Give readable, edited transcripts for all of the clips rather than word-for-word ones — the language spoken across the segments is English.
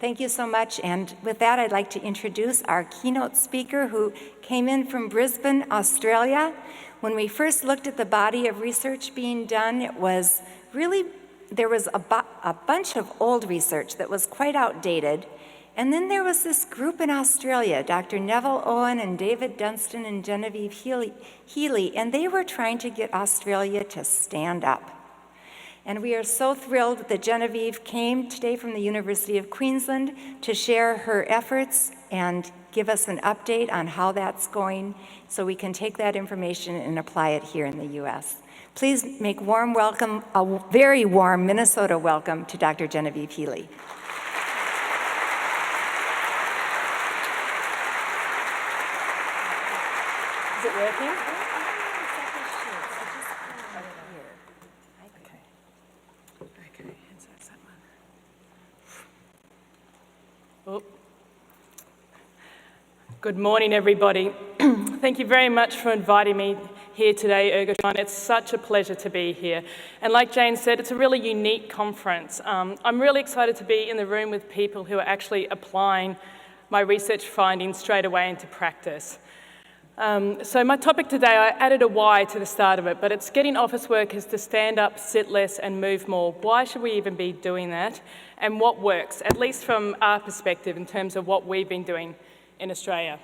Thank you so much. And with that, I'd like to introduce our keynote speaker who came in from Brisbane, Australia. When we first looked at the body of research being done, it was really, there was a bunch of old research that was quite outdated. And then there was this group in Australia, Dr. Neville Owen and David Dunstan and Genevieve Healy, and they were trying to get Australia to stand up. And we are so thrilled that Genevieve came today from the University of Queensland to share her efforts and give us an update on how that's going so we can take that information and apply it here in the US. Please make warm welcome, a very warm Minnesota welcome to Dr. Genevieve Healy. Is it working? Oh. Good morning, everybody. Thank you very much for inviting me here today, Ergotron. It's such a pleasure to be here. And like Jane said, it's a really unique conference. I'm really excited to be in the room with people who are actually applying my research findings straight away into practice. So my topic today, I added a why to the start of it, but it's getting office workers to stand up, sit less, and move more. Why should we even be doing that? And what works, at least from our perspective in terms of what we've been doing in Australia.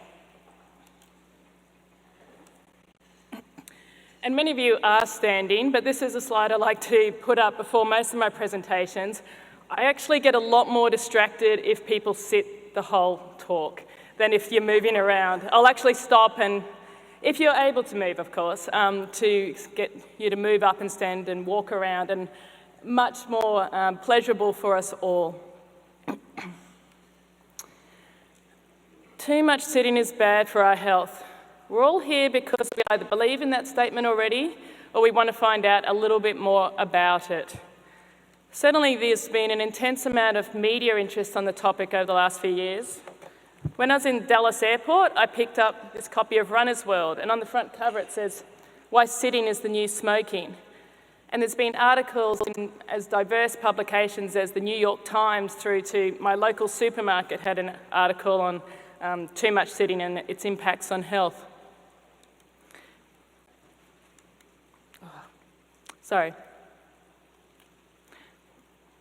And many of you are standing, but this is a slide I like to put up before most of my presentations. I actually get a lot more distracted if people sit the whole talk than if you're moving around. I'll actually stop, and if you're able to move, of course, to get you to move up and stand and walk around, and much more pleasurable for us all. Too much sitting is bad for our health. We're all here because we either believe in that statement already, or we want to find out a little bit more about it. Certainly, there's been an intense amount of media interest on the topic over the last few years. When I was in Dallas Airport, I picked up this copy of Runner's World, and on the front cover it says, "Why sitting is the new smoking." And there's been articles in as diverse publications as the New York Times through to my local supermarket had an article on too much sitting and its impacts on health. Sorry.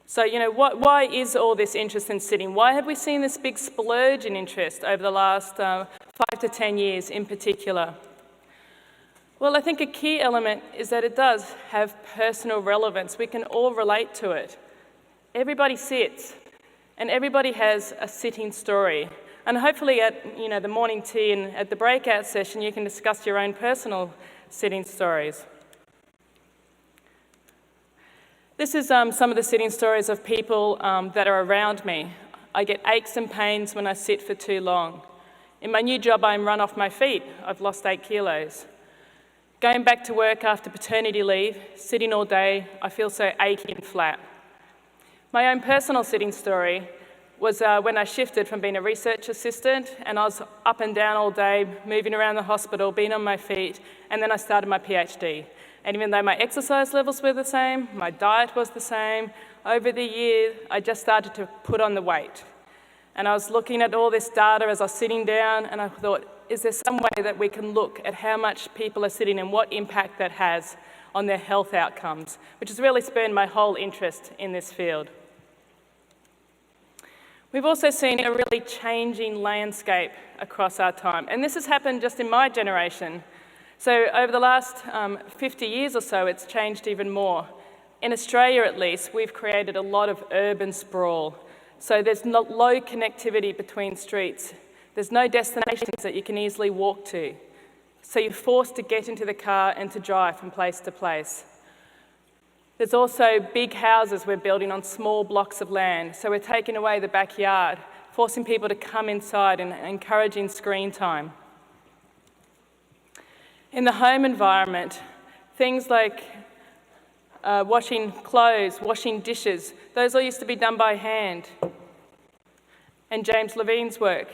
So, why is all this interest in sitting? Why have we seen this big splurge in interest over the last 5 to 10 years in particular? Well, I think a key element is that it does have personal relevance. We can all relate to it. Everybody sits, and everybody has a sitting story. And hopefully at the morning tea and at the breakout session, you can discuss your own personal sitting stories. This is some of the sitting stories of people that are around me. I get aches and pains when I sit for too long. In my new job, I'm run off my feet. I've lost 8 kilos. Going back to work after paternity leave, sitting all day, I feel so achy and flat. My own personal sitting story was when I shifted from being a research assistant, and I was up and down all day, moving around the hospital, being on my feet, and then I started my PhD. And even though my exercise levels were the same, my diet was the same, over the year, I just started to put on the weight. And I was looking at all this data as I was sitting down, and I thought, is there some way that we can look at how much people are sitting and what impact that has on their health outcomes, which has really spurred my whole interest in this field. We've also seen a really changing landscape across our time, and this has happened just in my generation. So over the last 50 years or so, it's changed even more. In Australia, at least, we've created a lot of urban sprawl. So there's low connectivity between streets. There's no destinations that you can easily walk to. So you're forced to get into the car and to drive from place to place. There's also big houses we're building on small blocks of land. So we're taking away the backyard, forcing people to come inside and encouraging screen time. In the home environment, things like washing clothes, washing dishes, those all used to be done by hand. And James Levine's work.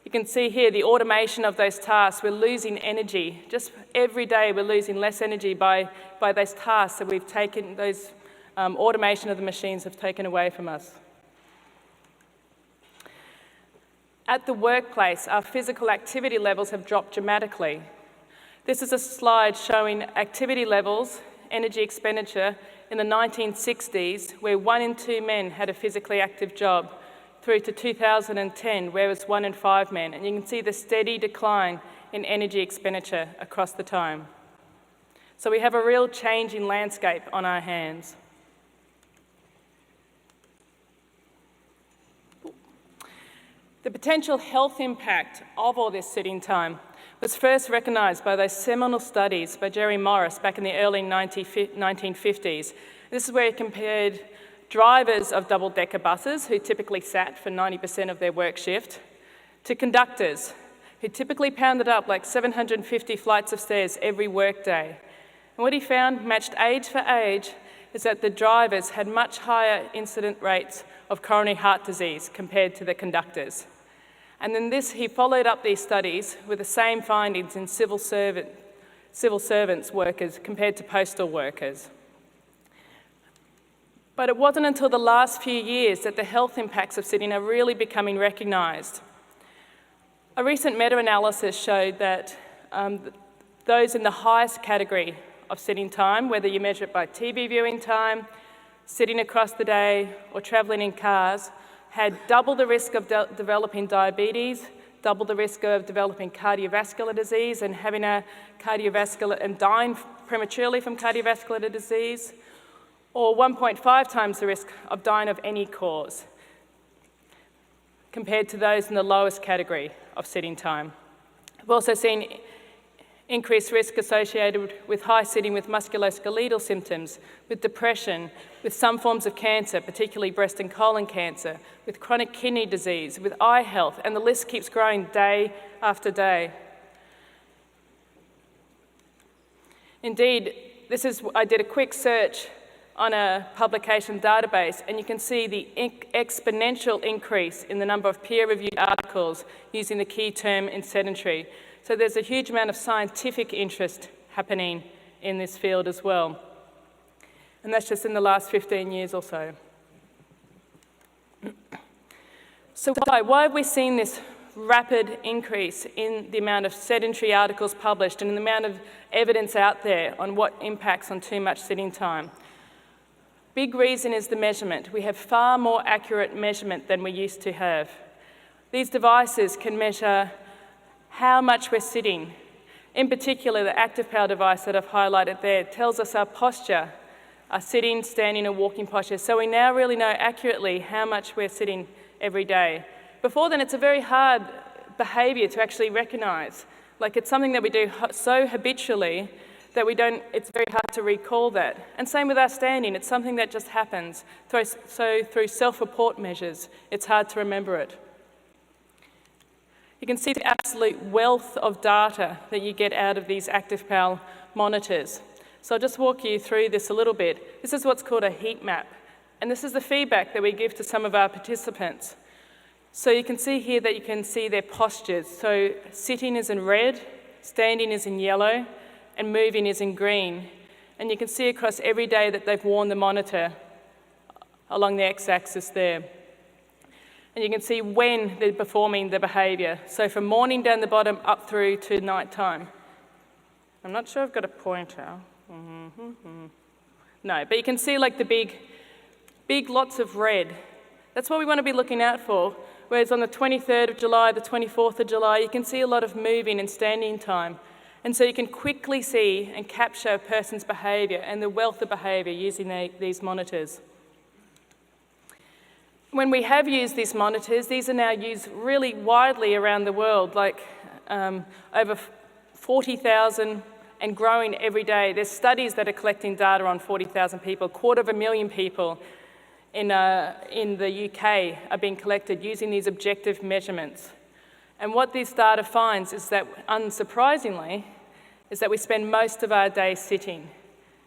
You can see here the automation of those tasks. We're losing energy. Just every day we're losing less energy by those tasks that we've taken, those automation of the machines have taken away from us. At the workplace, our physical activity levels have dropped dramatically. This is a slide showing activity levels, energy expenditure in the 1960s, where 1 in 2 men had a physically active job, through to 2010, where it was 1 in 5 men. And you can see the steady decline in energy expenditure across the time. So we have a real change in landscape on our hands. The potential health impact of all this sitting time was first recognised by those seminal studies by Jerry Morris back in the early 1950s. This is where he compared drivers of double-decker buses, who typically sat for 90% of their work shift, to conductors, who typically pounded up like 750 flights of stairs every workday. And what he found, matched age for age, is that the drivers had much higher incident rates of coronary heart disease compared to the conductors. And then he followed up these studies with the same findings in civil servants workers compared to postal workers. But it wasn't until the last few years that the health impacts of sitting are really becoming recognised. A recent meta-analysis showed that those in the highest category of sitting time, whether you measure it by TV viewing time, sitting across the day, or travelling in cars, had double the risk of developing diabetes, double the risk of developing cardiovascular disease and having a cardiovascular and dying prematurely from cardiovascular disease, or 1.5 times the risk of dying of any cause, compared to those in the lowest category of sitting time. We've also seen increased risk associated with high sitting with musculoskeletal symptoms, with depression, with some forms of cancer, particularly breast and colon cancer, with chronic kidney disease, with eye health, and the list keeps growing day after day. Indeed, I did a quick search on a publication database, and you can see the exponential increase in the number of peer-reviewed articles using the key term in sedentary. So there's a huge amount of scientific interest happening in this field as well. And that's just in the last 15 years or so. So why have we seen this rapid increase in the amount of sedentary articles published and in the amount of evidence out there on what impacts on too much sitting time? Big reason is the measurement. We have far more accurate measurement than we used to have. These devices can measure how much we're sitting. In particular, the activPAL device that I've highlighted there tells us our posture, our sitting, standing, and walking posture. So we now really know accurately how much we're sitting every day. Before then, it's a very hard behaviour to actually recognise. Like, it's something that we do so habitually that it's very hard to recall that. And same with our standing, it's something that just happens. So through self-report measures, it's hard to remember it. You can see the absolute wealth of data that you get out of these activPAL monitors. So I'll just walk you through this a little bit. This is what's called a heat map. And this is the feedback that we give to some of our participants. So you can see here that you can see their postures. So sitting is in red, standing is in yellow, and moving is in green. And you can see across every day that they've worn the monitor along the x-axis there. And you can see when they're performing the behaviour. So from morning down the bottom up through to night time. I'm not sure I've got a pointer. No, but you can see like the big lots of red. That's what we want to be looking out for. Whereas on the 23rd of July, the 24th of July, you can see a lot of moving and standing time. And so you can quickly see and capture a person's behaviour and the wealth of behaviour using these monitors. When we have used these monitors, these are now used really widely around the world, like over 40,000 and growing every day. There's studies that are collecting data on 40,000 people. 250,000 people in the UK are being collected using these objective measurements. And what this data finds is that, unsurprisingly, is that we spend most of our day sitting,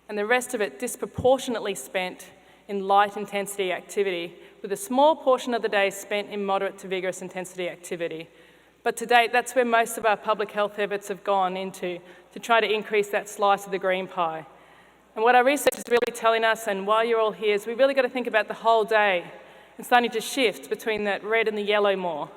and the rest of it disproportionately spent in light intensity activity, with a small portion of the day spent in moderate to vigorous intensity activity. But to date, that's where most of our public health efforts have gone into, to try to increase that slice of the green pie. And what our research is really telling us, and why you're all here, is we've really got to think about the whole day and starting to shift between that red and the yellow more.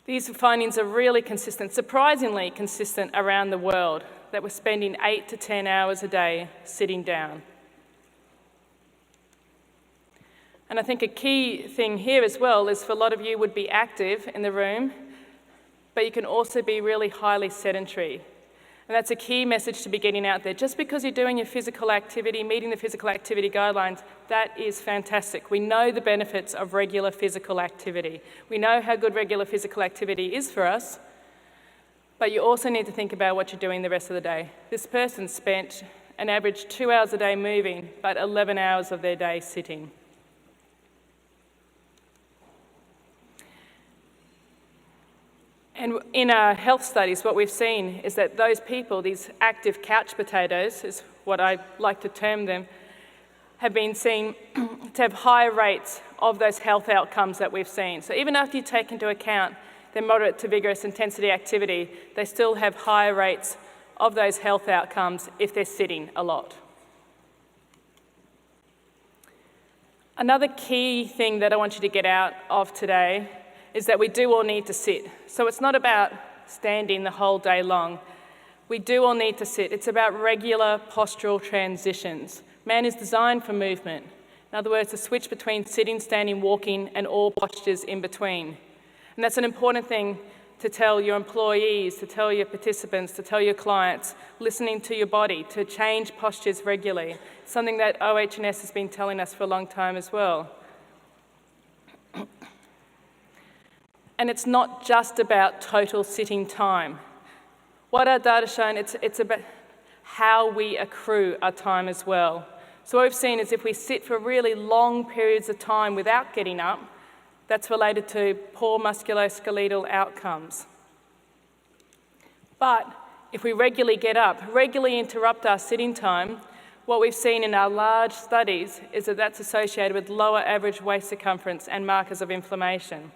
These findings are really consistent, surprisingly consistent around the world, that we're spending 8 to 10 hours a day sitting down. And I think a key thing here as well is for a lot of you would be active in the room, but you can also be really highly sedentary. And that's a key message to be getting out there. Just because you're doing your physical activity, meeting the physical activity guidelines, that is fantastic. We know the benefits of regular physical activity. We know how good regular physical activity is for us, but you also need to think about what you're doing the rest of the day. This person spent an average 2 hours a day moving, but 11 hours of their day sitting. And in our health studies, what we've seen is that those people, these active couch potatoes, is what I like to term them, have been seen to have higher rates of those health outcomes that we've seen. So even after you take into account their moderate to vigorous intensity activity, they still have higher rates of those health outcomes if they're sitting a lot. Another key thing that I want you to get out of today is that we do all need to sit. So it's not about standing the whole day long. We do all need to sit. It's about regular postural transitions. Man is designed for movement. In other words, the switch between sitting, standing, walking, and all postures in between. And that's an important thing to tell your employees, to tell your participants, to tell your clients, listening to your body, to change postures regularly. Something that OH&S has been telling us for a long time as well. And it's not just about total sitting time. What our data shown, it's about how we accrue our time as well. So what we've seen is if we sit for really long periods of time without getting up, that's related to poor musculoskeletal outcomes. But if we regularly get up, regularly interrupt our sitting time, what we've seen in our large studies is that that's associated with lower average waist circumference and markers of inflammation.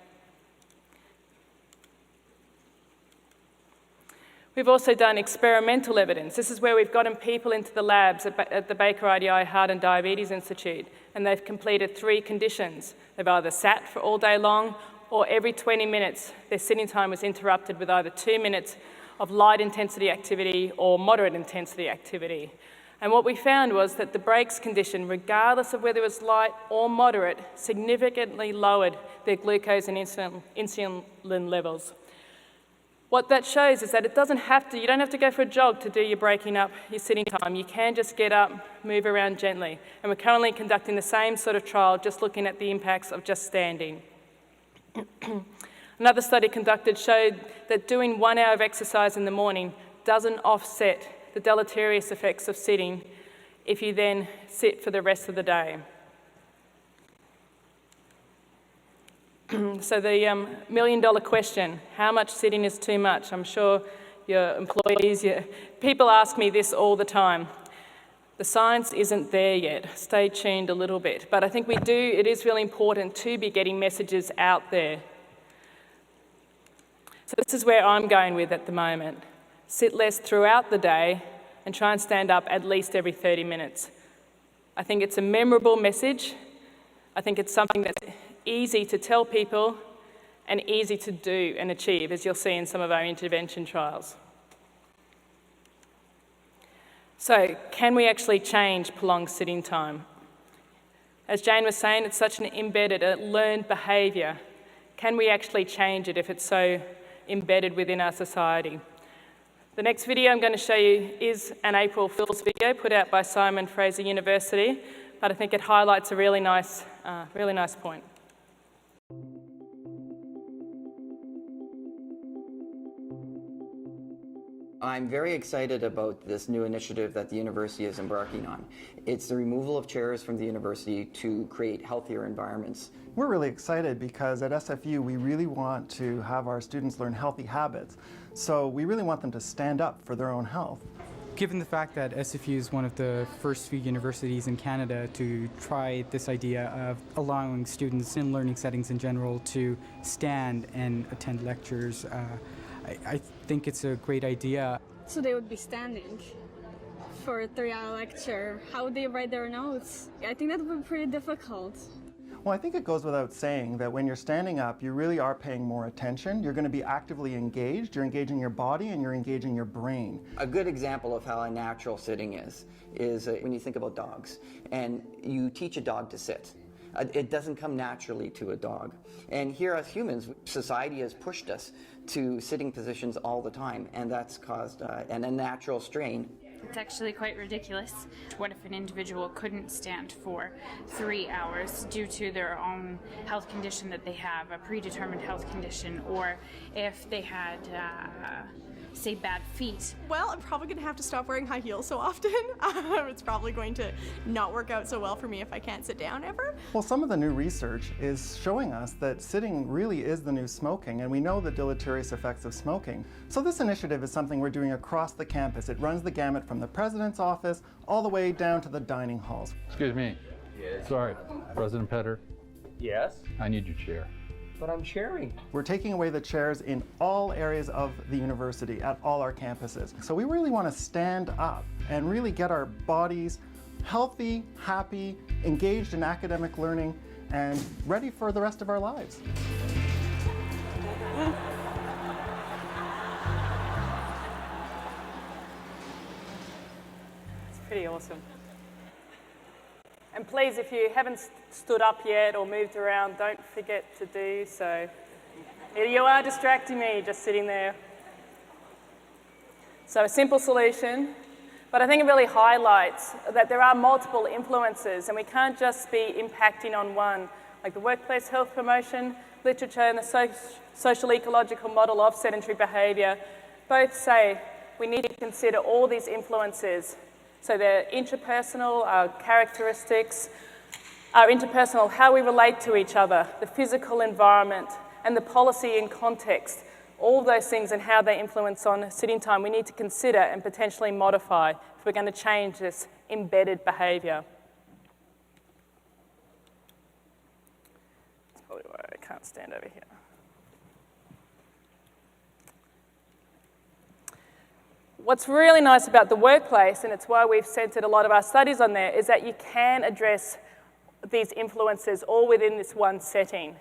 We've also done experimental evidence. This is where we've gotten people into the labs at the Baker IDI Heart and Diabetes Institute, and they've completed 3 conditions. They've either sat for all day long, or every 20 minutes, their sitting time was interrupted with either 2 minutes of light intensity activity or moderate intensity activity. And what we found was that the breaks condition, regardless of whether it was light or moderate, significantly lowered their glucose and insulin levels. What that shows is that you don't have to go for a jog to do your breaking up your sitting time. You can just get up, move around gently. And we're currently conducting the same sort of trial, just looking at the impacts of just standing. Another study conducted showed that doing 1 hour of exercise in the morning doesn't offset the deleterious effects of sitting if you then sit for the rest of the day. So the million-dollar question, how much sitting is too much? I'm sure your employees, people ask me this all the time. The science isn't there yet. Stay tuned a little bit. But I think it is really important to be getting messages out there. So this is where I'm going with at the moment. Sit less throughout the day and try and stand up at least every 30 minutes. I think it's a memorable message. I think it's something that's easy to tell people and easy to do and achieve, as you'll see in some of our intervention trials. So, can we actually change prolonged sitting time? As Jane was saying, it's such an embedded, learned behaviour. Can we actually change it if it's so embedded within our society? The next video I'm going to show you is an April Fool's video put out by Simon Fraser University, but I think it highlights a really nice point. I'm very excited about this new initiative that the university is embarking on. It's the removal of chairs from the university to create healthier environments. We're really excited because at SFU we really want to have our students learn healthy habits. So we really want them to stand up for their own health. Given the fact that SFU is one of the first few universities in Canada to try this idea of allowing students in learning settings in general to stand and attend lectures, I think it's a great idea. So they would be standing for a 3-hour lecture. How would they write their notes? I think that would be pretty difficult. Well, I think it goes without saying that when you're standing up, you really are paying more attention. You're going to be actively engaged. You're engaging your body and you're engaging your brain. A good example of how a natural sitting is when you think about dogs and you teach a dog to sit. It doesn't come naturally to a dog. And here as humans, society has pushed us to sitting positions all the time, and that's caused an unnatural strain. It's actually quite ridiculous. What if an individual couldn't stand for 3 hours due to their own health condition that they have, a predetermined health condition, or if they had, say, bad feet? Well, I'm probably going to have to stop wearing high heels so often. It's probably going to not work out so well for me if I can't sit down ever. Well, some of the new research is showing us that sitting really is the new smoking, and we know the deleterious effects of smoking. So this initiative is something we're doing across the campus. It runs the gamut from the president's office all the way down to the dining halls. Excuse me. Yes. Sorry, President Petter, Yes, I need your chair. but I'm sharing. We're taking away the chairs in all areas of the university at all our campuses. So we really want to stand up and really get our bodies healthy, happy, engaged in academic learning, and ready for the rest of our lives. It's pretty awesome. And please, if you haven't stood up yet or moved around, don't forget to do so. You are distracting me just sitting there. So a simple solution, but I think it really highlights that there are multiple influences and we can't just be impacting on one, like the workplace health promotion, literature and the social ecological model of sedentary behaviour both say we need to consider all these influences. So their intrapersonal, our characteristics, our interpersonal, how we relate to each other, the physical environment, and the policy and context, all those things and how they influence on sitting time we need to consider and potentially modify if we're going to change this embedded behaviour. That's probably why I can't stand over here. What's really nice about the workplace, and it's why we've centred a lot of our studies on there, is that you can address these influences all within this one setting.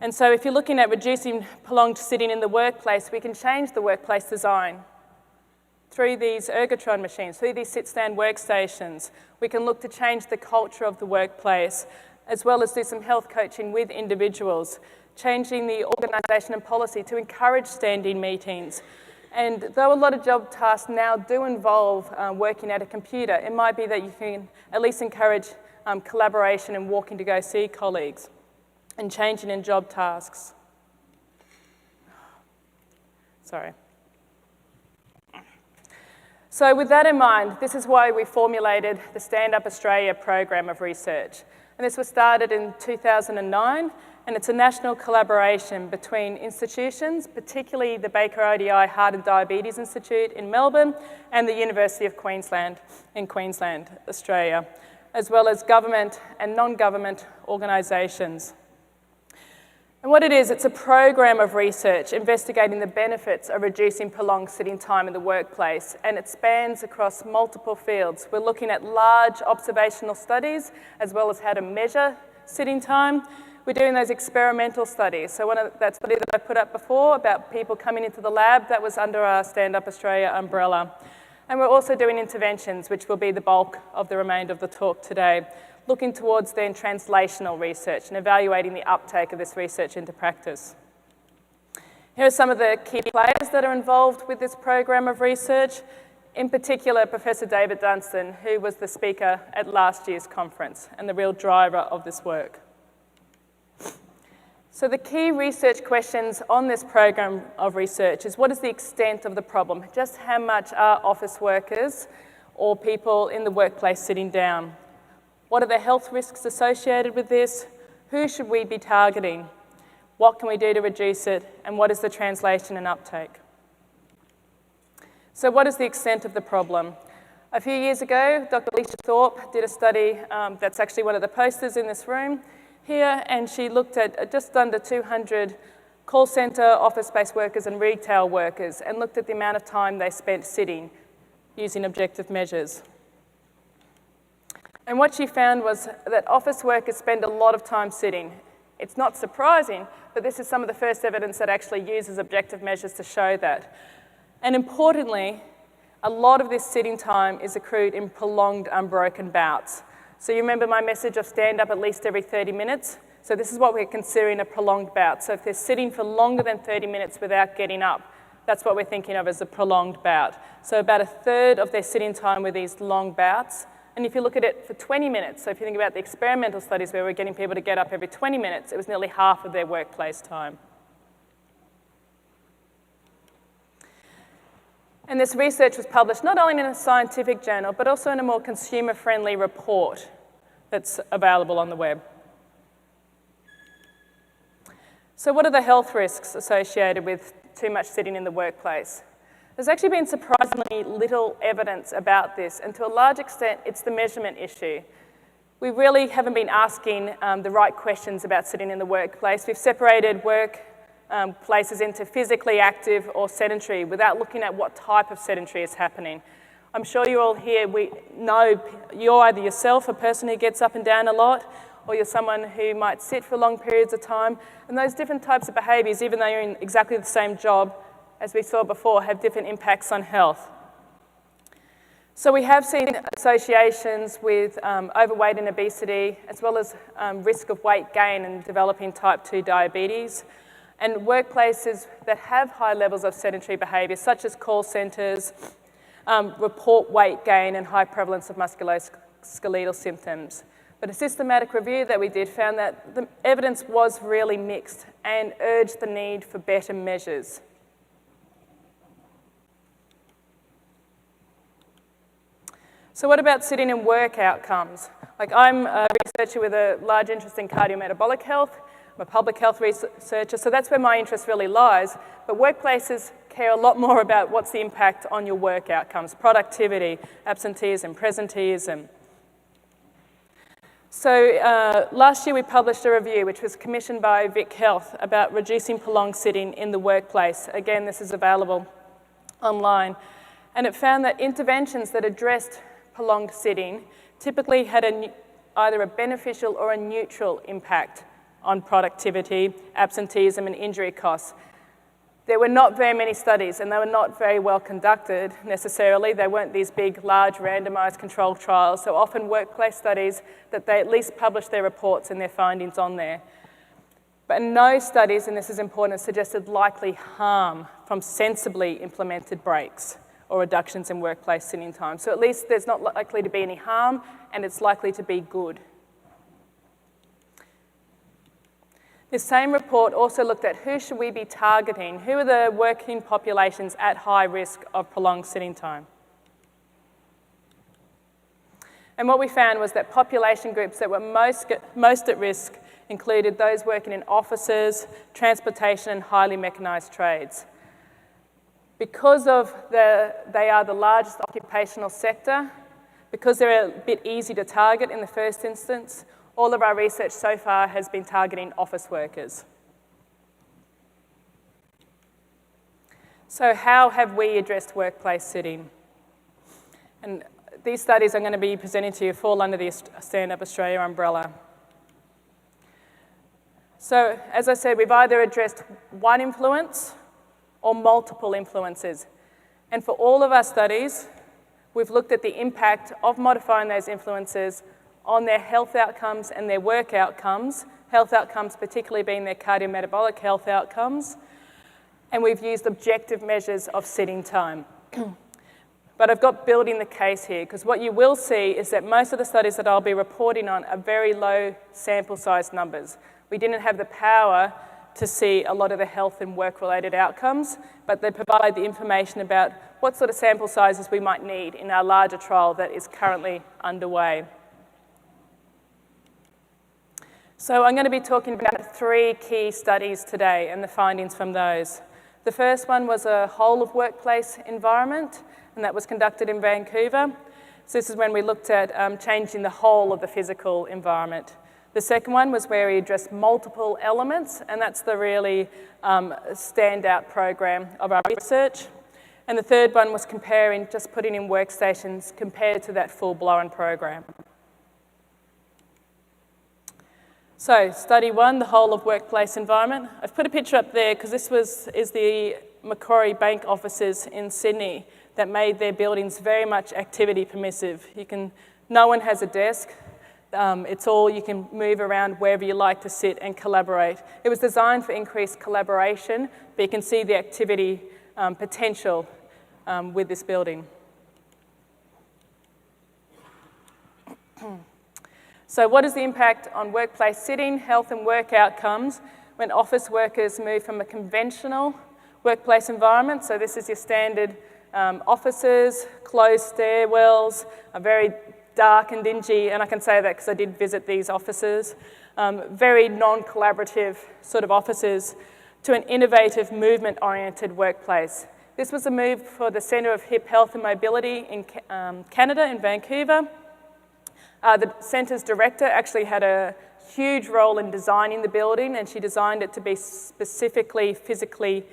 And so if you're looking at reducing prolonged sitting in the workplace, we can change the workplace design through these Ergotron machines, through these sit-stand workstations. We can look to change the culture of the workplace, as well as do some health coaching with individuals, changing the organisation and policy to encourage standing meetings. And though a lot of job tasks now do involve working at a computer, it might be that you can at least encourage collaboration and walking to go see colleagues and changing in job tasks. Sorry. So with that in mind, this is why we formulated the Stand Up Australia program of research. And this was started in 2009, and it's a national collaboration between institutions, particularly the Baker ODI Heart and Diabetes Institute in Melbourne and the University of Queensland in Queensland, Australia, as well as government and non-government organisations. And what it is, it's a program of research investigating the benefits of reducing prolonged sitting time in the workplace, and it spans across multiple fields. We're looking at large observational studies, as well as how to measure sitting time. We're doing those experimental studies. So that study that I put up before about people coming into the lab, that was under our Stand Up Australia umbrella. And we're also doing interventions, which will be the bulk of the remainder of the talk today, looking towards then translational research and evaluating the uptake of this research into practice. Here are some of the key players that are involved with this program of research, in particular Professor David Dunstan, who was the speaker at last year's conference and the real driver of this work. So the key research questions on this program of research is what is the extent of the problem? Just how much are office workers or people in the workplace sitting down? What are the health risks associated with this? Who should we be targeting? What can we do to reduce it? And what is the translation and uptake? So what is the extent of the problem? A few years ago, Dr. Alicia Thorpe did a study that's actually one of the posters in this room here, and she looked at just under 200 call centre, office-based workers and retail workers and looked at the amount of time they spent sitting using objective measures. And what she found was that office workers spend a lot of time sitting. It's not surprising, but this is some of the first evidence that actually uses objective measures to show that. And importantly, a lot of this sitting time is accrued in prolonged unbroken bouts. So you remember my message of stand up at least every 30 minutes? So this is what we're considering a prolonged bout. So if they're sitting for longer than 30 minutes without getting up, that's what we're thinking of as a prolonged bout. So about a third of their sitting time were these long bouts. And if you look at it for 20 minutes, so if you think about the experimental studies where we're getting people to get up every 20 minutes, it was nearly half of their workplace time. And this research was published not only in a scientific journal, but also in a more consumer-friendly report that's available on the web. So what are the health risks associated with too much sitting in the workplace? There's actually been surprisingly little evidence about this, and to a large extent, it's the measurement issue. We really haven't been asking the right questions about sitting in the workplace. We've separated places into physically active or sedentary without looking at what type of sedentary is happening. I'm sure you all here, we know you're either yourself a person who gets up and down a lot, or you're someone who might sit for long periods of time, and those different types of behaviours, even though you're in exactly the same job, as we saw before, have different impacts on health. So we have seen associations with overweight and obesity, as well as risk of weight gain and developing type 2 diabetes. And workplaces that have high levels of sedentary behaviour, such as call centres, report weight gain and high prevalence of musculoskeletal symptoms. But a systematic review that we did found that the evidence was really mixed and urged the need for better measures. So what about sitting in work outcomes? Like, I'm a researcher with a large interest in cardiometabolic health. I'm a public health researcher, so that's where my interest really lies. But workplaces care a lot more about what's the impact on your work outcomes, productivity, absenteeism, presenteeism. So last year we published a review which was commissioned by Heath about reducing prolonged sitting in the workplace. Again, this is available online. And it found that interventions that addressed prolonged sitting typically had either a beneficial or a neutral impact on productivity, absenteeism, and injury costs. There were not very many studies, and they were not very well conducted necessarily. They weren't these big, large, randomized controlled trials, so often workplace studies that they at least published their reports and their findings on there. But no studies, and this is important, suggested likely harm from sensibly implemented breaks or reductions in workplace sitting time. So at least there's not likely to be any harm, and it's likely to be good. This same report also looked at who should we be targeting, who are the working populations at high risk of prolonged sitting time. And what we found was that population groups that were most at risk included those working in offices, transportation, and highly mechanised trades. Because they are the largest occupational sector, because they're a bit easy to target in the first instance, all of our research so far has been targeting office workers. So how have we addressed workplace sitting? And these studies I'm going to be presenting to you fall under the Stand Up Australia umbrella. So as I said, we've either addressed one influence or multiple influences. And for all of our studies, we've looked at the impact of modifying those influences on their health outcomes and their work outcomes, health outcomes particularly being their cardiometabolic health outcomes, and we've used objective measures of sitting time. But I've got building the case here, because what you will see is that most of the studies that I'll be reporting on are very low sample size numbers. We didn't have the power to see a lot of the health and work-related outcomes, but they provide the information about what sort of sample sizes we might need in our larger trial that is currently underway. So I'm going to be talking about 3 key studies today and the findings from those. The first one was a whole of workplace environment, and that was conducted in Vancouver. So this is when we looked at changing the whole of the physical environment. The second one was where we addressed multiple elements, and that's the really standout program of our research. And the third one was comparing, just putting in workstations compared to that full-blown program. So, study 1, the whole of workplace environment. I've put a picture up there because this is the Macquarie Bank offices in Sydney that made their buildings very much activity permissive. No one has a desk. It's all, you can move around wherever you like to sit and collaborate. It was designed for increased collaboration, but you can see the activity potential with this building. So what is the impact on workplace sitting, health and work outcomes when office workers move from a conventional workplace environment? So this is your standard offices, closed stairwells, are very dark and dingy, and I can say that because I did visit these offices, very non-collaborative sort of offices, to an innovative movement-oriented workplace. This was a move for the Centre of Hip Health and Mobility in Canada, in Vancouver. The centre's director actually had a huge role in designing the building, and she designed it to be specifically physically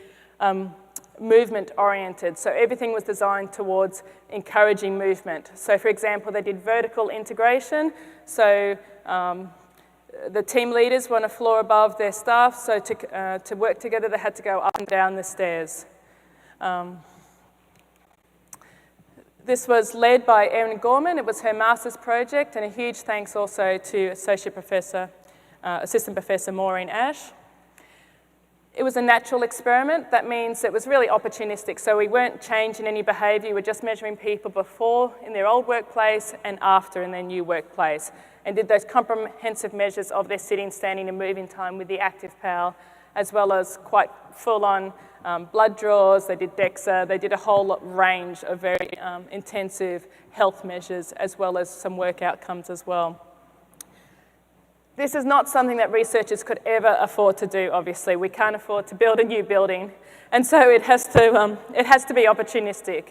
movement-oriented. So everything was designed towards encouraging movement. So for example, they did vertical integration. So the team leaders were on a floor above their staff, so to work together they had to go up and down the stairs. This was led by Erin Gorman. It was her master's project, and a huge thanks also to Assistant Professor Maureen Ash. It was a natural experiment. That means it was really opportunistic. So we weren't changing any behaviour. We were just measuring people before in their old workplace and after in their new workplace, and did those comprehensive measures of their sitting, standing and moving time with the activPAL, as well as quite full-on blood draws. They did DEXA. They did a whole range of very intensive health measures, as well as some work outcomes as well. This is not something that researchers could ever afford to do, obviously. We can't afford to build a new building, and so it has to be opportunistic.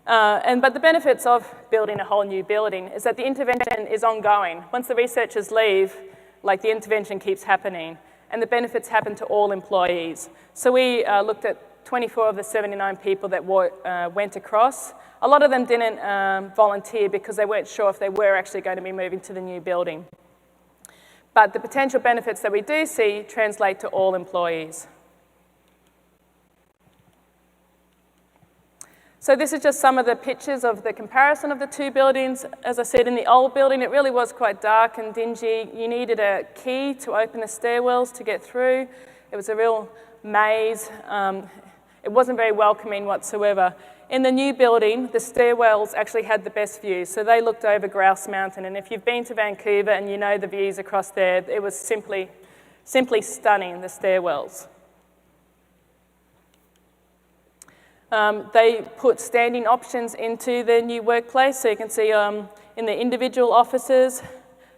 But the benefits of building a whole new building is that the intervention is ongoing. Once the researchers leave, the intervention keeps happening, and the benefits happen to all employees. So we looked at 24 of the 79 people that went across. A lot of them didn't volunteer because they weren't sure if they were actually going to be moving to the new building. But the potential benefits that we do see translate to all employees. So this is just some of the pictures of the comparison of the two buildings. As I said, in the old building, it really was quite dark and dingy. You needed a key to open the stairwells to get through. It was a real maze. It wasn't very welcoming whatsoever. In the new building, the stairwells actually had the best views. So they looked over Grouse Mountain. And if you've been to Vancouver and you know the views across there, it was simply stunning, the stairwells. They put standing options into the new workplace. So you can see in the individual offices,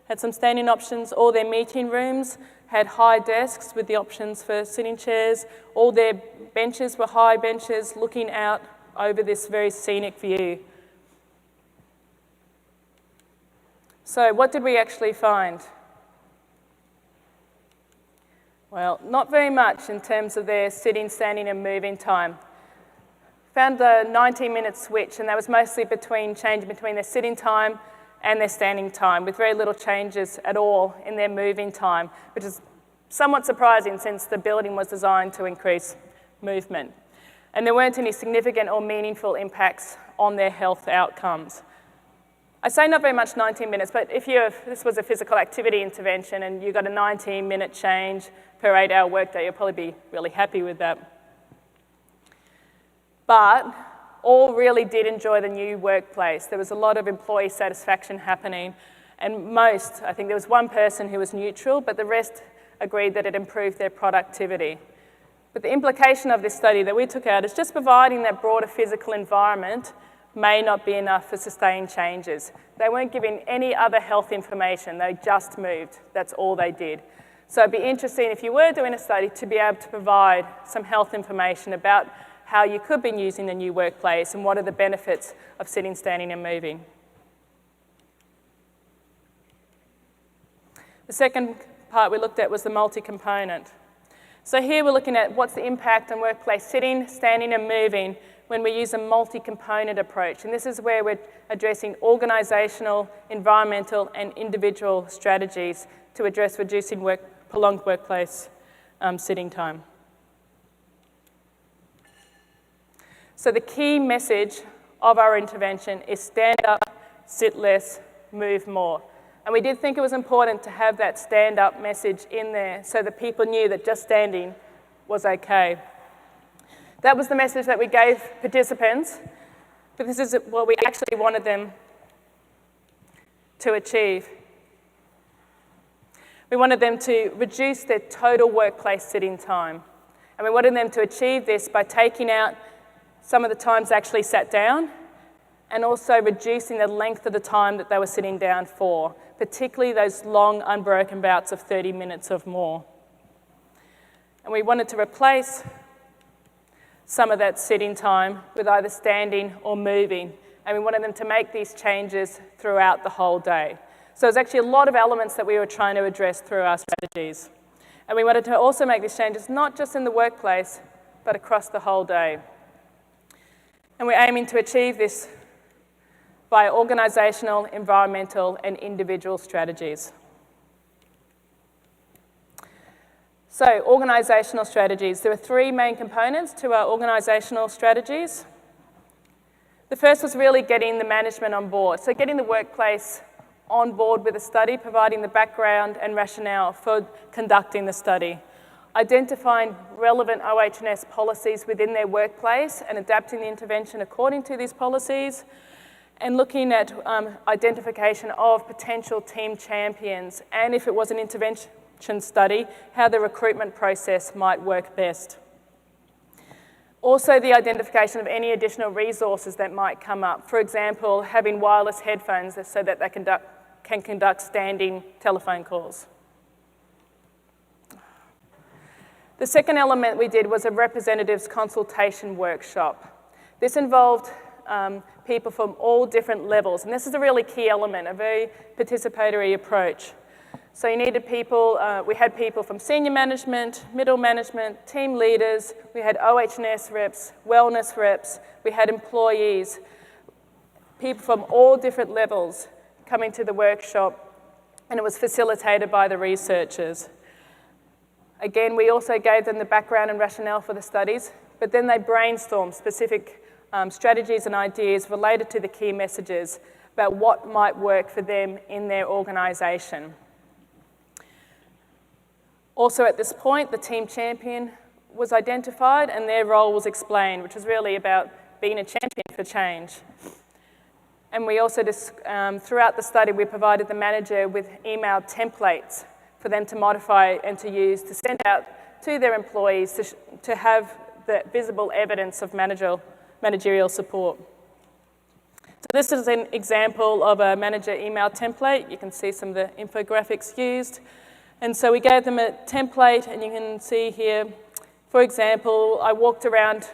had some standing options. All their meeting rooms had high desks with the options for sitting chairs. All their benches were high benches looking out over this very scenic view. So what did we actually find? Well, not very much in terms of their sitting, standing and moving time. Found a 19-minute switch, and that was mostly changing between their sitting time and their standing time, with very little changes at all in their moving time, which is somewhat surprising since the building was designed to increase movement. And there weren't any significant or meaningful impacts on their health outcomes. I say not very much, 19 minutes, but if this was a physical activity intervention and you got a 19-minute change per 8-hour workday, you'll probably be really happy with that. But all really did enjoy the new workplace. There was a lot of employee satisfaction happening, and most, I think there was one person who was neutral, but the rest agreed that it improved their productivity. But the implication of this study that we took out is just providing that broader physical environment may not be enough for sustained changes. They weren't giving any other health information. They just moved. That's all they did. So it'd be interesting if you were doing a study to be able to provide some health information about how you could be using the new workplace and what are the benefits of sitting, standing and moving. The second part we looked at was the multi-component. So here we're looking at what's the impact on workplace sitting, standing and moving when we use a multi-component approach. And this is where we're addressing organisational, environmental and individual strategies to address reducing prolonged workplace sitting time. So the key message of our intervention is stand up, sit less, move more. And we did think it was important to have that stand up message in there so that people knew that just standing was okay. That was the message that we gave participants, but this is what we actually wanted them to achieve. We wanted them to reduce their total workplace sitting time. And we wanted them to achieve this by taking out some of the times they actually sat down and also reducing the length of the time that they were sitting down for, particularly those long unbroken bouts of 30 minutes or more. And we wanted to replace some of that sitting time with either standing or moving, and we wanted them to make these changes throughout the whole day. So there's actually a lot of elements that we were trying to address through our strategies. And we wanted to also make these changes not just in the workplace, but across the whole day. And we're aiming to achieve this by organisational, environmental, and individual strategies. So, organisational strategies. There are three main components to our organisational strategies. The first was really getting the management on board. So getting the workplace on board with the study, providing the background and rationale for conducting the study. Identifying relevant OH&S policies within their workplace and adapting the intervention according to these policies. And looking at identification of potential team champions, and if it was an intervention study, how the recruitment process might work best. Also, the identification of any additional resources that might come up. For example, having wireless headphones so that they can conduct standing telephone calls. The second element we did was a representatives consultation workshop. This involved people from all different levels. And this is a really key element, a very participatory approach. So you needed people, we had people from senior management, middle management, team leaders, we had OH&S reps, wellness reps, we had employees, people from all different levels coming to the workshop, and it was facilitated by the researchers. Again, we also gave them the background and rationale for the studies, but then they brainstormed specific strategies and ideas related to the key messages about what might work for them in their organisation. Also at this point, the team champion was identified and their role was explained, which was really about being a champion for change. And we also, throughout the study, we provided the manager with email templates for them to modify and to use to send out to their employees to have the visible evidence of managerial support. So this is an example of a manager email template. You can see some of the infographics used. And so we gave them a template, and you can see here, for example, I walking around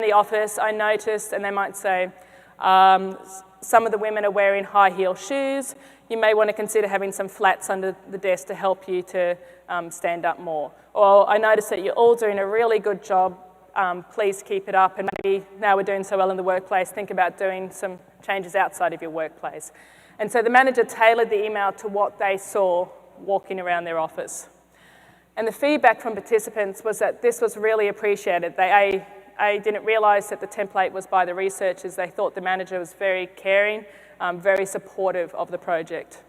the office, I noticed, and they might say, some of the women are wearing high heel shoes. You may want to consider having some flats under the desk to help you to stand up more. Or I noticed that you're all doing a really good job. Please keep it up, and maybe now we're doing so well in the workplace, think about doing some changes outside of your workplace. And so the manager tailored the email to what they saw walking around their office. And the feedback from participants was that this was really appreciated. They didn't realise that the template was by the researchers. They thought the manager was very caring, very supportive of the project.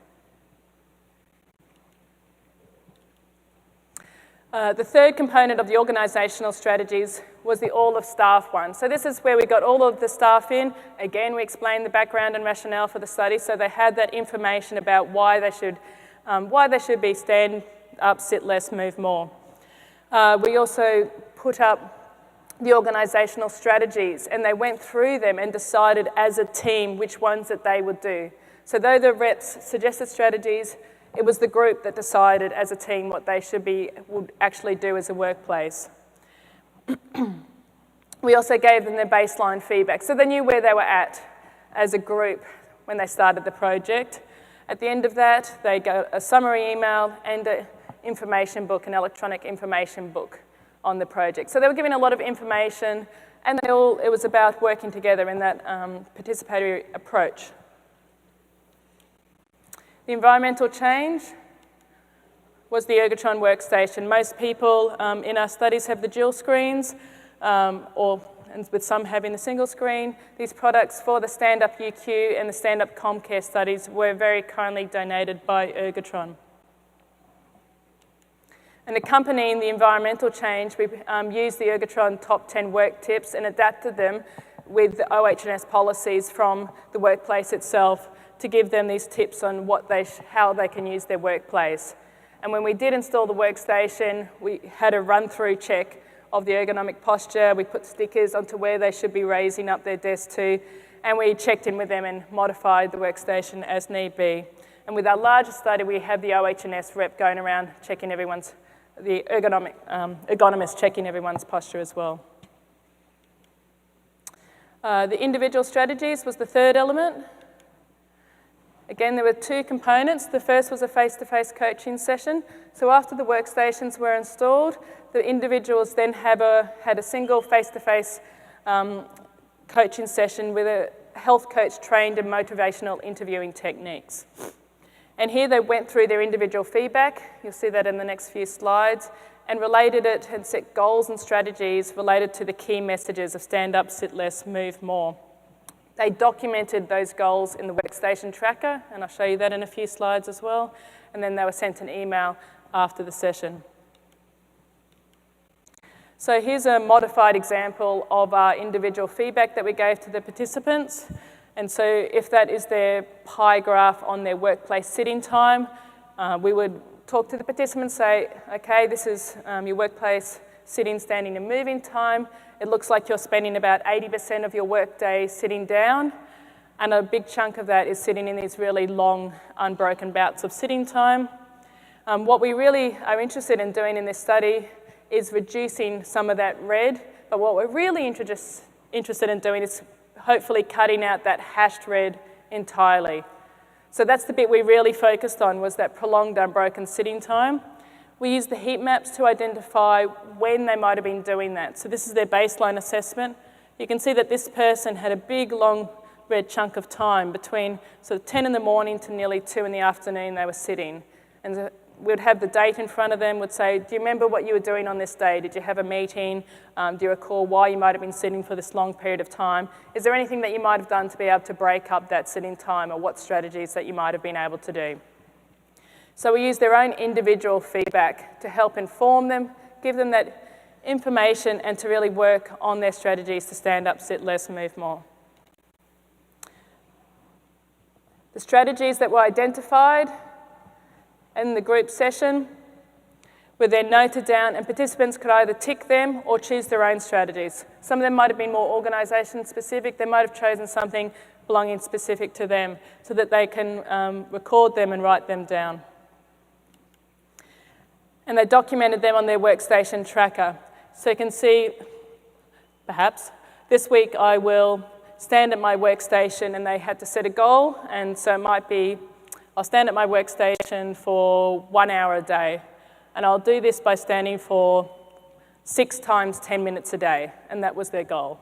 The third component of the organisational strategies was the all of staff one. So this is where we got all of the staff in. Again, we explained the background and rationale for the study, so they had that information about why they should be stand up, sit less, move more. We also put up the organisational strategies, and they went through them and decided as a team which ones that they would do. So though the reps suggested strategies, it was the group that decided as a team what they would actually do as a workplace. We also gave them their baseline feedback, so they knew where they were at as a group when they started the project. At the end of that, they got a summary email and an information book, an electronic information book on the project. So they were given a lot of information, and it was about working together in that participatory approach. The environmental change was the Ergotron workstation. Most people in our studies have the dual screens, and with some having the single screen. These products for the Stand-Up UQ and the Stand-Up Comcare studies were very kindly donated by Ergotron. And accompanying the environmental change, we used the Ergotron top 10 work tips and adapted them with the OH&S policies from the workplace itself to give them these tips on how they can use their workplace. And when we did install the workstation, we had a run-through check of the ergonomic posture. We put stickers onto where they should be raising up their desk to, and we checked in with them and modified the workstation as need be. And with our larger study, we had the OH&S rep going around checking the ergonomist checking everyone's posture as well. The individual strategies was the third element. Again, there were two components. The first was a face-to-face coaching session. So after the workstations were installed, the individuals then had a single face-to-face coaching session with a health coach trained in motivational interviewing techniques. And here they went through their individual feedback. You'll see that in the next few slides, and related it and set goals and strategies related to the key messages of stand up, sit less, move more. They documented those goals in the workstation tracker, and I'll show you that in a few slides as well. And then they were sent an email after the session. So here's a modified example of our individual feedback that we gave to the participants. And so if that is their pie graph on their workplace sitting time, we would talk to the participants, say, okay, this is your workplace sitting, standing, and moving time. It looks like you're spending about 80% of your workday sitting down, and a big chunk of that is sitting in these really long, unbroken bouts of sitting time. What we really are interested in doing in this study is reducing some of that red, but what we're really interested in doing is hopefully cutting out that hashed red entirely. So that's the bit we really focused on, was that prolonged unbroken sitting time. We used the heat maps to identify when they might have been doing that. So this is their baseline assessment. You can see that this person had a big, long red chunk of time between sort of 10 in the morning to nearly 2 in the afternoon they were sitting. And we'd have the date in front of them, would say, do you remember what you were doing on this day? Did you have a meeting? Do you recall why you might have been sitting for this long period of time? Is there anything that you might have done to be able to break up that sitting time, or what strategies that you might have been able to do? So we use their own individual feedback to help inform them, give them that information, and to really work on their strategies to stand up, sit less, move more. The strategies that were identified in the group session were then noted down, and participants could either tick them or choose their own strategies. Some of them might have been more organisation specific. They might have chosen something belonging specific to them so that they can record them and write them down. And they documented them on their workstation tracker. So you can see, perhaps, this week I will stand at my workstation, and they had to set a goal, and so it might be, I'll stand at my workstation for 1 hour a day, and I'll do this by standing for 6 times 10 minutes a day, and that was their goal.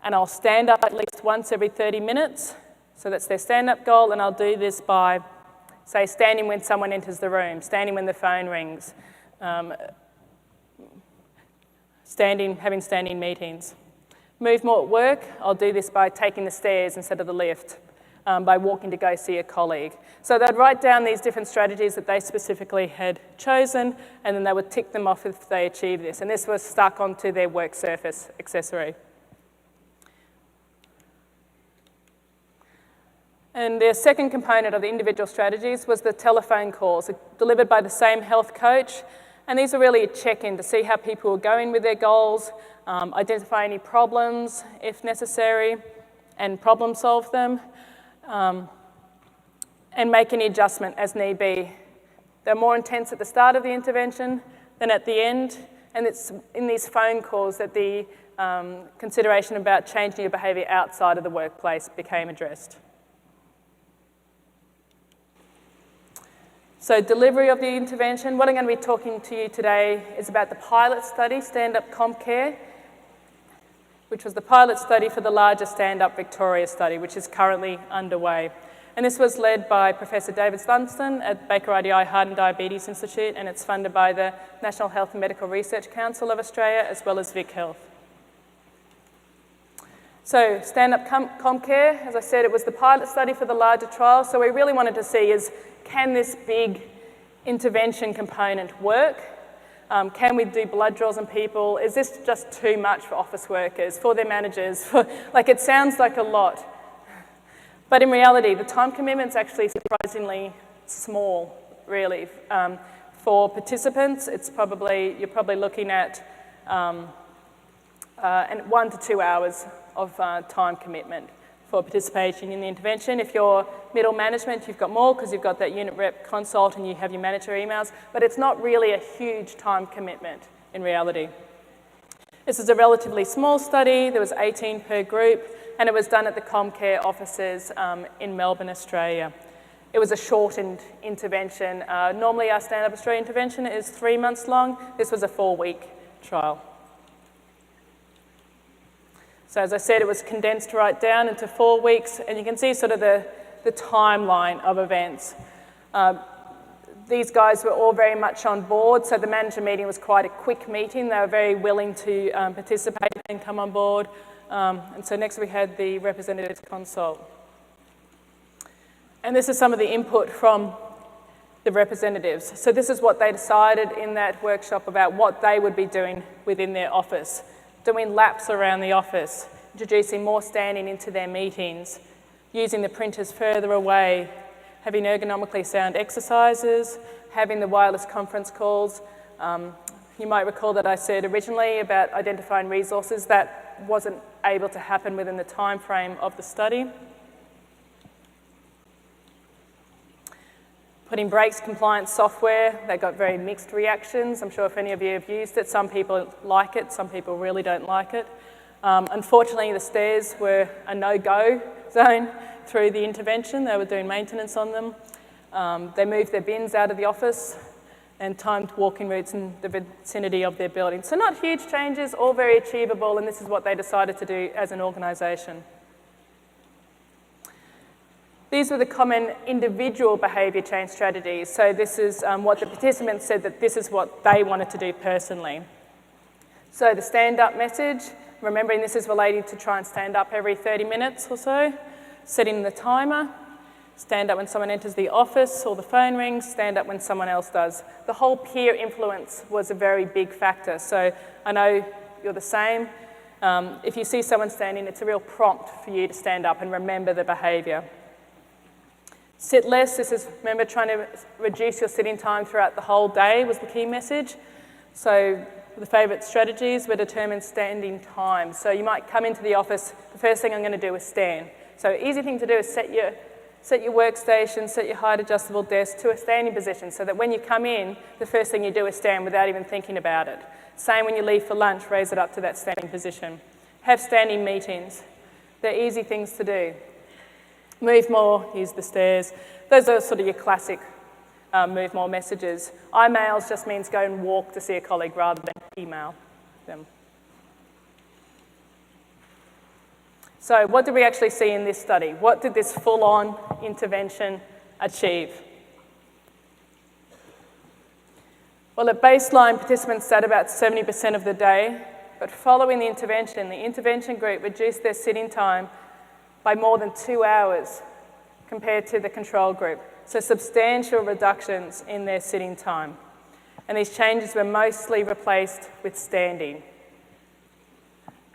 And I'll stand up at least once every 30 minutes, so that's their stand-up goal, and I'll do this by, say, standing when someone enters the room, standing when the phone rings, having standing meetings. Move more at work, I'll do this by taking the stairs instead of the lift, by walking to go see a colleague. So they'd write down these different strategies that they specifically had chosen, and then they would tick them off if they achieved this. And this was stuck onto their work surface accessory. And the second component of the individual strategies was the telephone calls, delivered by the same health coach. And these are really a check-in to see how people were going with their goals, identify any problems if necessary, and problem solve them, and make any adjustment as need be. They're more intense at the start of the intervention than at the end, and it's in these phone calls that the consideration about changing your behaviour outside of the workplace became addressed. So delivery of the intervention, what I'm going to be talking to you today is about the pilot study, Up Comcare, which was the pilot study for the larger Stand Up Victoria study, which is currently underway. And this was led by Professor David Dunstan at Baker IDI Heart and Diabetes Institute, and it's funded by the National Health and Medical Research Council of Australia, as well as Health. So Stand-Up Comcare, as I said, it was the pilot study for the larger trial. So we really wanted to see is, can this big intervention component work? Can we do blood draws on people? Is this just too much for office workers, for their managers? Like, it sounds like a lot. But in reality, the time commitment's actually surprisingly small, really. For participants, you're probably looking at 1 to 2 hours of time commitment for participation in the intervention. If you're middle management, you've got more because you've got that unit rep consult and you have your manager emails, but it's not really a huge time commitment in reality. This is a relatively small study. There was 18 per group, and it was done at the Comcare offices in Melbourne, Australia. It was a shortened intervention. Normally our Stand-Up Australia intervention is 3 months long. This was a 4-week trial. So as I said, it was condensed right down into 4 weeks, and you can see sort of the timeline of events. These guys were all very much on board, so the manager meeting was quite a quick meeting. They were very willing to participate and come on board. And so next we had the representatives consult. And this is some of the input from the representatives. So this is what they decided in that workshop about what they would be doing within their office. Doing laps around the office, introducing more standing into their meetings, using the printers further away, having ergonomically sound exercises, having the wireless conference calls. You might recall that I said originally about identifying resources. That wasn't able to happen within the time frame of the study. Putting breaks compliance software, they got very mixed reactions. I'm sure if any of you have used it, some people like it, some people really don't like it. Unfortunately, the stairs were a no-go zone through the intervention. They were doing maintenance on them. They moved their bins out of the office and timed walking routes in the vicinity of their building. So not huge changes, all very achievable, and this is what they decided to do as an organisation. These were the common individual behaviour change strategies. So this is what the participants said that this is what they wanted to do personally. So the stand-up message, remembering this is related to try and stand up every 30 minutes or so, setting the timer, stand up when someone enters the office or the phone rings, stand up when someone else does. The whole peer influence was a very big factor. So I know you're the same. If you see someone standing, it's a real prompt for you to stand up and remember the behaviour. Sit less, this is, remember, trying to reduce your sitting time throughout the whole day was the key message. So the favourite strategies were determine standing time. So you might come into the office, the first thing I'm going to do is stand. So easy thing to do is set your workstation, set your height adjustable desk to a standing position so that when you come in, the first thing you do is stand without even thinking about it. Same when you leave for lunch, raise it up to that standing position. Have standing meetings. They're easy things to do. Move more, use the stairs. Those are sort of your classic move more messages. iMails just means go and walk to see a colleague rather than email them. So what did we actually see in this study? What did this full-on intervention achieve? Well, at baseline, participants sat about 70% of the day, but following the intervention group reduced their sitting time by more than 2 hours compared to the control group. So substantial reductions in their sitting time. And these changes were mostly replaced with standing,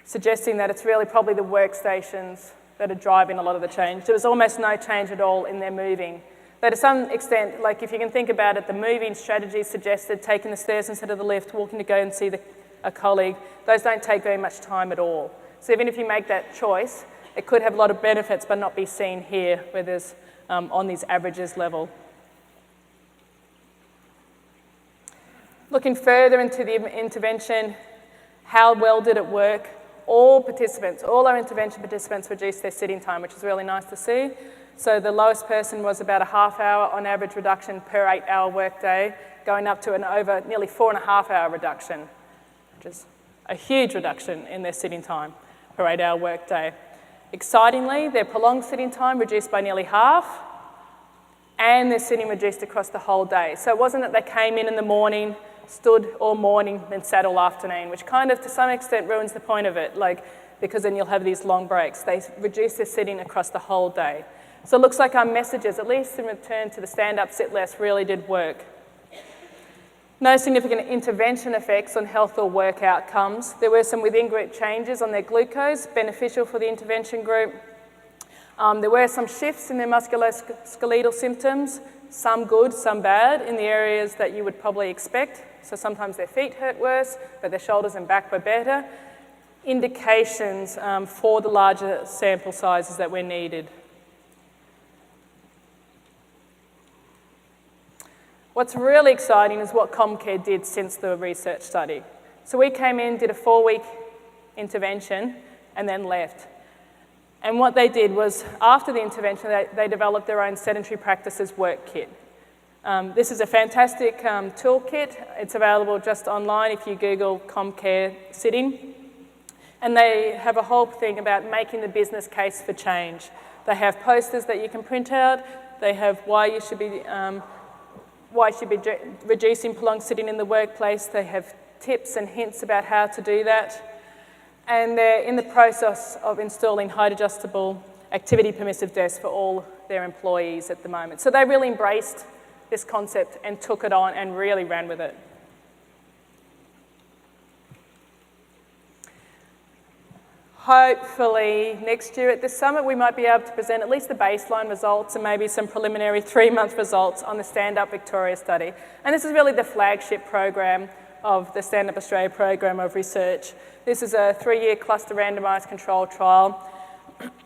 suggesting that it's really probably the workstations that are driving a lot of the change. There was almost no change at all in their moving. But to some extent, like if you can think about it, the moving strategy suggested taking the stairs instead of the lift, walking to go and see a colleague. Those don't take very much time at all. So even if you make that choice, it could have a lot of benefits but not be seen here where there's on these averages level. Looking further into the intervention, how well did it work? All our intervention participants reduced their sitting time, which is really nice to see. So the lowest person was about a half-hour on average reduction per 8-hour workday, going up to an over nearly 4.5-hour reduction, which is a huge reduction in their sitting time per 8-hour workday. Excitingly, their prolonged sitting time reduced by nearly half, and their sitting reduced across the whole day. So it wasn't that they came in the morning, stood all morning, then sat all afternoon, which kind of to some extent ruins the point of it, because then you'll have these long breaks. They reduced their sitting across the whole day. So it looks like our messages, at least in return to the stand up, sit less, really did work. No significant intervention effects on health or work outcomes. There were some within-group changes on their glucose, beneficial for the intervention group. There were some shifts in their musculoskeletal symptoms, some good, some bad, in the areas that you would probably expect. So sometimes their feet hurt worse, but their shoulders and back were better. Indications for the larger sample sizes that were needed. What's really exciting is what Comcare did since the research study. So we came in, did a 4-week intervention, and then left. And what they did was, after the intervention, they developed their own sedentary practices work kit. This is a fantastic toolkit. It's available just online if you Google Comcare sitting. And they have a whole thing about making the business case for change. They have posters that you can print out. They have why you should be reducing prolonged sitting in the workplace. They have tips and hints about how to do that. And they're in the process of installing height adjustable activity permissive desks for all their employees at the moment. So they really embraced this concept and took it on and really ran with it. Hopefully next year at this summit we might be able to present at least the baseline results and maybe some preliminary 3-month results on the Stand Up Victoria study. And this is really the flagship program of the Stand Up Australia program of research. This is a 3-year cluster randomised controlled trial.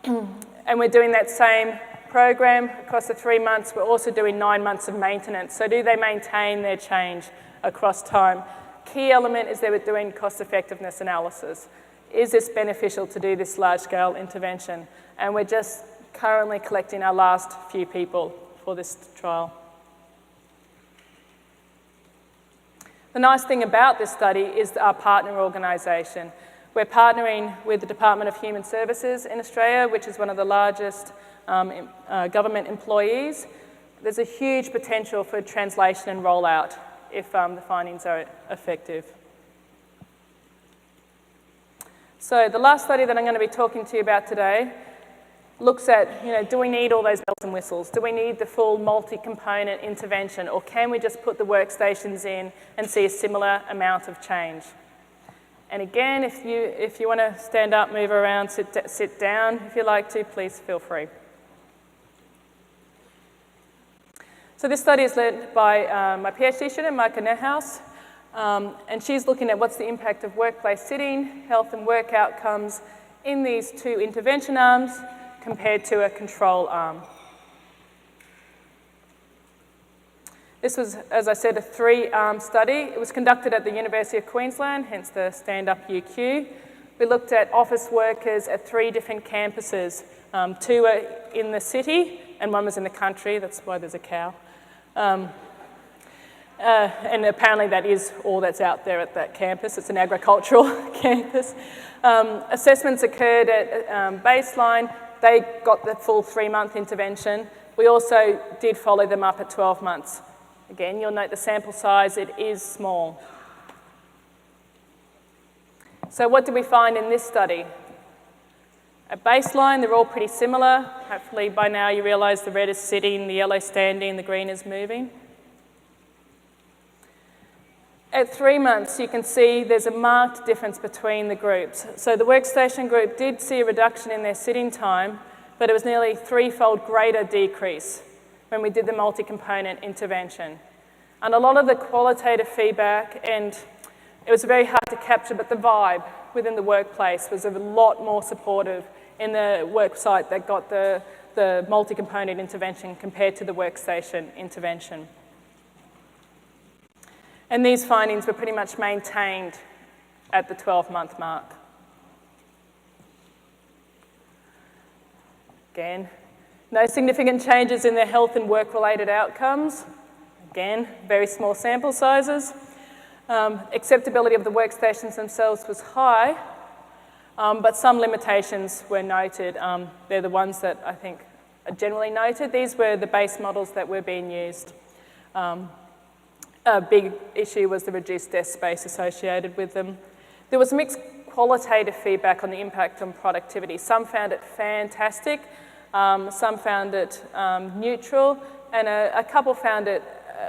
And we're doing that same program across the 3 months. We're also doing 9 months of maintenance. So do they maintain their change across time? Key element is that we're doing cost effectiveness analysis. Is this beneficial to do this large-scale intervention? And we're just currently collecting our last few people for this trial. The nice thing about this study is our partner organisation. We're partnering with the Department of Human Services in Australia, which is one of the largest government employees. There's a huge potential for translation and rollout if the findings are effective. So the last study that I'm going to be talking to you about today looks at, do we need all those bells and whistles? Do we need the full multi-component intervention, or can we just put the workstations in and see a similar amount of change? And again, if you want to stand up, move around, sit down, if you like to, please feel free. So this study is led by my PhD student, Nhat. And she's looking at what's the impact of workplace sitting, health and work outcomes in these 2 intervention arms compared to a control arm. This was, as I said, a 3-arm study. It was conducted at the University of Queensland, hence the Stand Up UQ. We looked at office workers at 3 different campuses. 2 were in the city and 1 was in the country. That's why there's a cow. And apparently that is all that's out there at that campus. It's an agricultural campus. Assessments occurred at baseline. They got the full 3-month intervention. We also did follow them up at 12 months. Again, you'll note the sample size, it is small. So what did we find in this study? At baseline, they're all pretty similar. Hopefully by now you realise the red is sitting, the yellow standing, the green is moving. At 3 months, you can see there's a marked difference between the groups. So the workstation group did see a reduction in their sitting time, but it was nearly 3-fold greater decrease when we did the multi-component intervention. And a lot of the qualitative feedback, and it was very hard to capture, but the vibe within the workplace was a lot more supportive in the work site that got the multi-component intervention compared to the workstation intervention. And these findings were pretty much maintained at the 12-month mark. Again, no significant changes in their health and work-related outcomes. Again, very small sample sizes. Acceptability of the workstations themselves was high, but some limitations were noted. They're the ones that I think generally noted. These were the base models that were being used. A big issue was the reduced desk space associated with them. There was mixed qualitative feedback on the impact on productivity. Some found it fantastic, some found it neutral, and a couple found it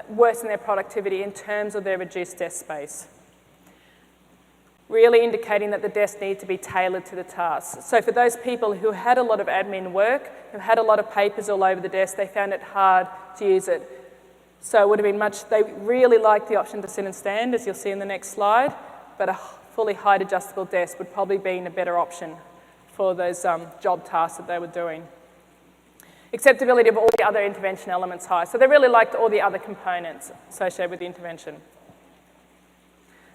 worse in their productivity in terms of their reduced desk space, really indicating that the desk needs to be tailored to the task. So for those people who had a lot of admin work, who had a lot of papers all over the desk, they found it hard to use it. So it would have been they really liked the option to sit and stand, as you'll see in the next slide, but a fully height adjustable desk would probably be a better option for those job tasks that they were doing. Acceptability of all the other intervention elements high. So they really liked all the other components associated with the intervention.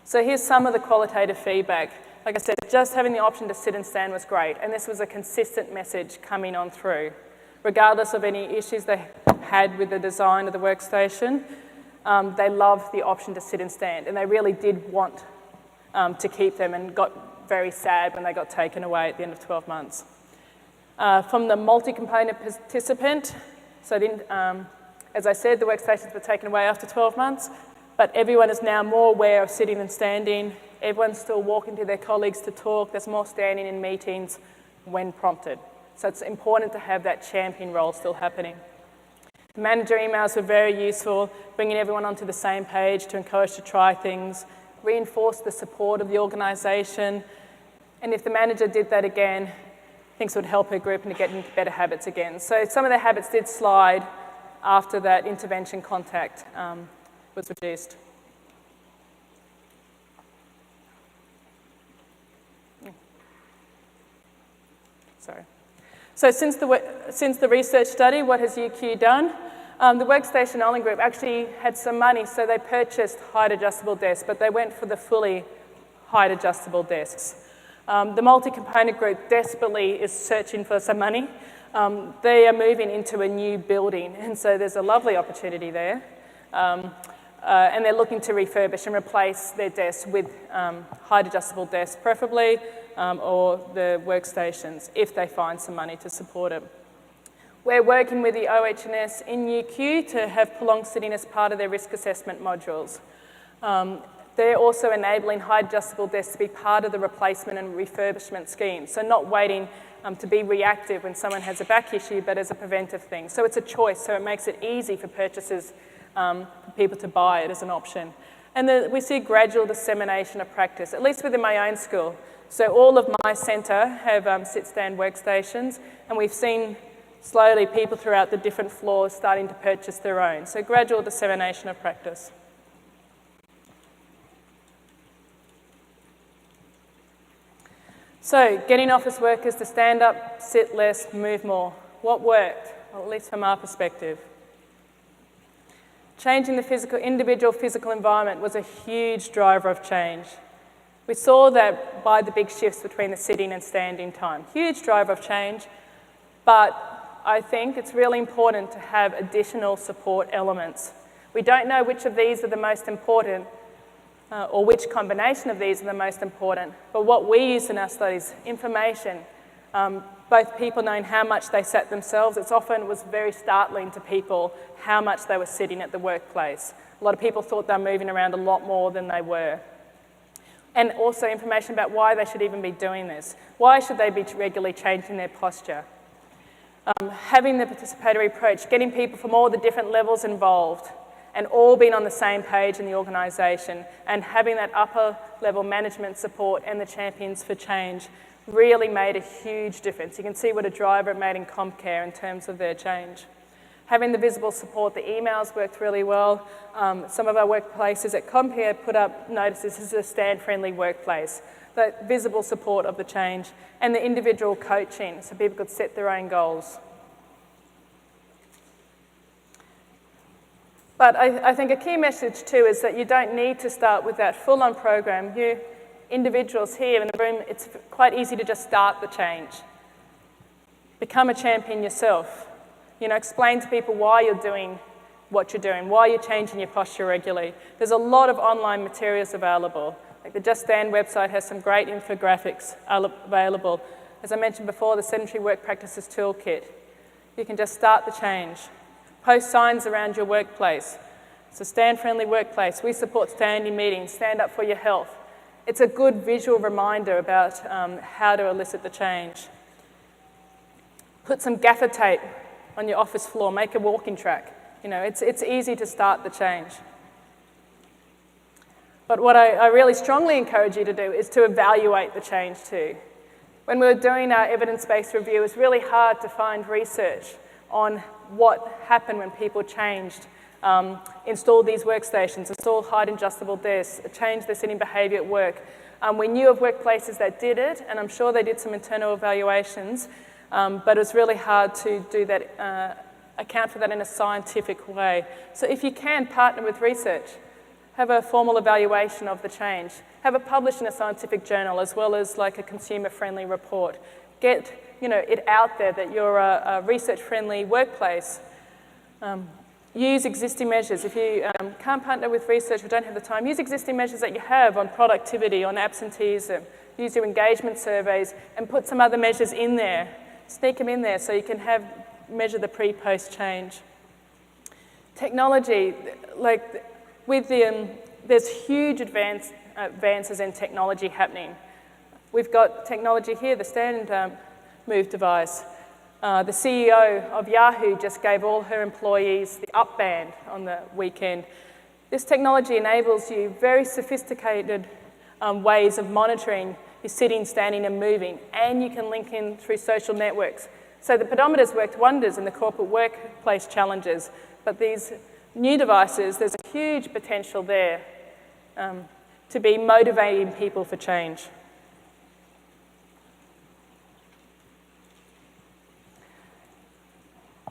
So here's some of the qualitative feedback. Like I said, just having the option to sit and stand was great, and this was a consistent message coming on through. Regardless of any issues they had with the design of the workstation, they loved the option to sit and stand, and they really did want to keep them, and got very sad when they got taken away at the end of 12 months. From the multi-component participant, so as I said, the workstations were taken away after 12 months, but everyone is now more aware of sitting and standing. Everyone's still walking to their colleagues to talk. There's more standing in meetings when prompted. So it's important to have that champion role still happening. The manager emails were very useful, bringing everyone onto the same page to encourage to try things, reinforce the support of the organisation, and if the manager did that again, things would help her group and to get into better habits again. So some of their habits did slide after that intervention contact was reduced. Sorry. So since the research study, what has UQ done? The workstation only group actually had some money, so they purchased height adjustable desks, but they went for the fully height adjustable desks. The multi-component group desperately is searching for some money. They are moving into a new building, and so there's a lovely opportunity there. And they're looking to refurbish and replace their desks with height adjustable desks, preferably, or the workstations, if they find some money to support it. We're working with the OH&S in UQ to have prolonged sitting as part of their risk assessment modules. They're also enabling height adjustable desks to be part of the replacement and refurbishment scheme, so not waiting to be reactive when someone has a back issue, but as a preventive thing. So it's a choice, so it makes it easy for purchasers, for people to buy it as an option. And we see a gradual dissemination of practice, at least within my own school. So all of my centre have sit-stand workstations, and we've seen slowly people throughout the different floors starting to purchase their own. So gradual dissemination of practice. So getting office workers to stand up, sit less, move more. What worked? Well, at least from our perspective. Changing the individual physical environment was a huge driver of change. We saw that by the big shifts between the sitting and standing time. Huge driver of change, but I think it's really important to have additional support elements. We don't know which of these are the most important, or which combination of these are the most important, but what we use in our studies, information, both people knowing how much they sat themselves. It was very startling to people how much they were sitting at the workplace. A lot of people thought they were moving around a lot more than they were. And also information about why they should even be doing this. Why should they be regularly changing their posture? Having the participatory approach, getting people from all the different levels involved and all being on the same page in the organisation, and having that upper level management support and the champions for change really made a huge difference. You can see what a driver it made in Comcare in terms of their change. Having the visible support, the emails worked really well. Some of our workplaces at Comcare put up notices, this is a stand-friendly workplace. The visible support of the change, and the individual coaching so people could set their own goals. But I think a key message too is that you don't need to start with that full-on program. You individuals here in the room, it's quite easy to just start the change. Become a champion yourself. Explain to people why you're doing what you're doing, why you're changing your posture regularly. There's a lot of online materials available. Like the JustStand website has some great infographics available. As I mentioned before, the Sedentary Work Practices Toolkit. You can just start the change. Post signs around your workplace. It's a stand-friendly workplace. We support standing meetings. Stand up for your health. It's a good visual reminder about how to elicit the change. Put some gaffer tape on your office floor. Make a walking track. You know, it's easy to start the change. But what I really strongly encourage you to do is to evaluate the change too. When we were doing our evidence-based review, it was really hard to find research on what happened when people changed, installed these workstations, installed height adjustable desks, changed their sitting behaviour at work. We knew of workplaces that did it, and I'm sure they did some internal evaluations, but it was really hard to do that, account for that in a scientific way. So if you can partner with research, have a formal evaluation of the change, have it published in a scientific journal as well as like a consumer-friendly report. Get it out there that you're a research-friendly workplace. Use existing measures. If you can't partner with research or don't have the time, use existing measures that you have on productivity, on absenteeism. Use your engagement surveys and put some other measures in there. Sneak them in there so you can measure the pre-post change. Technology, like there's huge advances in technology happening. We've got technology here, the stand move device. The CEO of Yahoo just gave all her employees the Up band on the weekend. This technology enables you very sophisticated ways of monitoring your sitting, standing, and moving, and you can link in through social networks. So the pedometers worked wonders in the corporate workplace challenges, but these new devices, there's a huge potential there to be motivating people for change.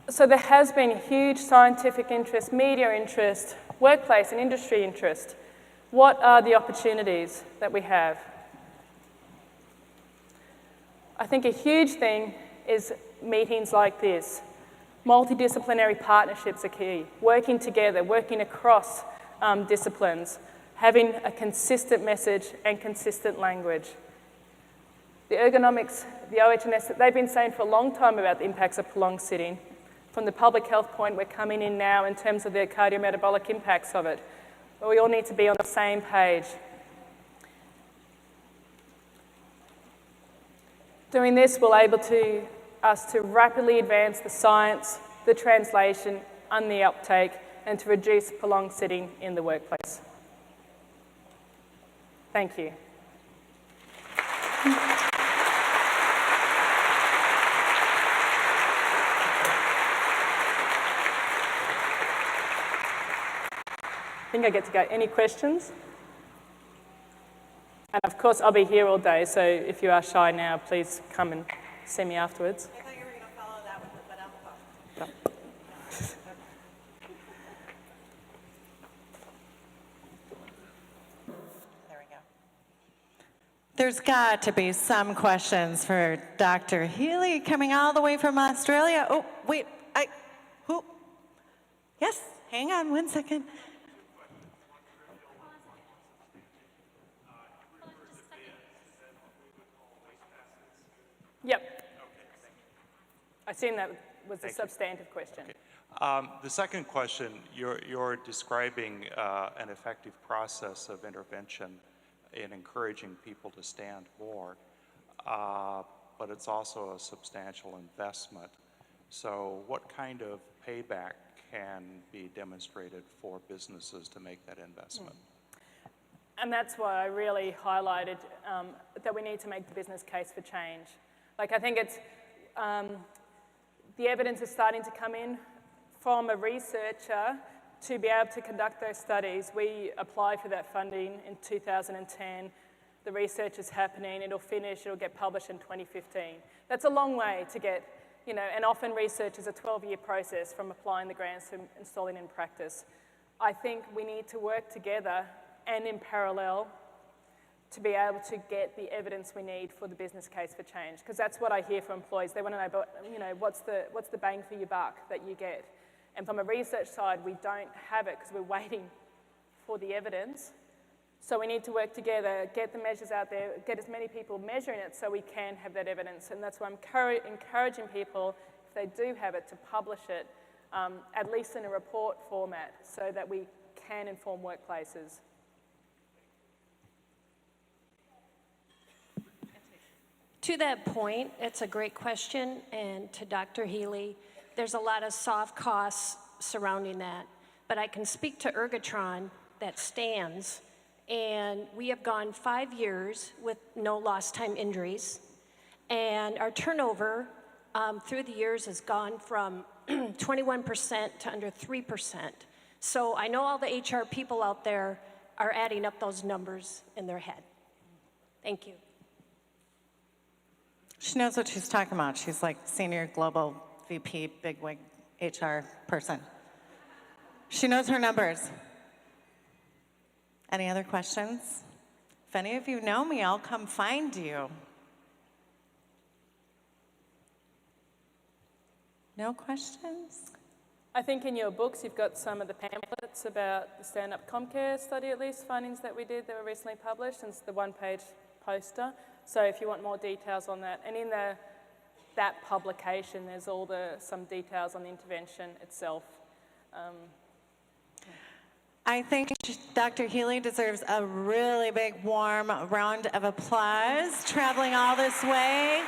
So there has been huge scientific interest, media interest, workplace and industry interest. What are the opportunities that we have? I think a huge thing is meetings like this. Multidisciplinary partnerships are key. Working together, working across disciplines, having a consistent message and consistent language. The ergonomics, the OH&S, they've been saying for a long time about the impacts of prolonged sitting. From the public health point, we're coming in now in terms of the cardiometabolic impacts of it. But we all need to be on the same page. Doing this will enable us to rapidly advance the science, the translation, and the uptake, and to reduce prolonged sitting in the workplace. Thank you. I think I get to go. Any questions? And of course, I'll be here all day, so if you are shy now, please come and see me afterwards. I thought you were going to follow that with the banana pop. There we go. There's got to be some questions for Dr. Healy coming all the way from Australia. Oh, wait, who? Yes, hang on 1 second. Yep. I assume that was a substantive question. Okay. The second question, you're describing an effective process of intervention in encouraging people to stand more, but it's also a substantial investment. So what kind of payback can be demonstrated for businesses to make that investment? And that's why I really highlighted that we need to make the business case for change. Like, I think it's, the evidence is starting to come in from a researcher to be able to conduct those studies. We applied for that funding in 2010. The research is happening, it'll finish, it'll get published in 2015. That's a long way to get, and often research is a 12-year process from applying the grants to installing in practice. I think we need to work together and in parallel to be able to get the evidence we need for the business case for change, because that's what I hear from employees. They want to know, what's the bang for your buck that you get? And from a research side, we don't have it because we're waiting for the evidence. So we need to work together, get the measures out there, get as many people measuring it so we can have that evidence. And that's why I'm encouraging people, if they do have it, to publish it, at least in a report format, so that we can inform workplaces. To that point, it's a great question, and to Dr. Healy, there's a lot of soft costs surrounding that. But I can speak to Ergotron that stands, and we have gone 5 years with no lost time injuries, and our turnover through the years has gone from 21% to under 3%. So I know all the HR people out there are adding up those numbers in their head. Thank you. She knows what she's talking about. She's like senior global VP, bigwig HR person. She knows her numbers. Any other questions? If any of you know me, I'll come find you. No questions? I think in your books you've got some of the pamphlets about the Up Comcare study, at least, findings that we did that were recently published, and it's the one-page poster. So if you want more details on that, and in that publication there's some details on the intervention itself. I think Dr. Healy deserves a really big, warm round of applause, traveling all this way,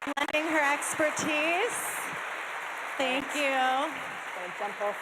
lending her expertise. Thank you. Jump off.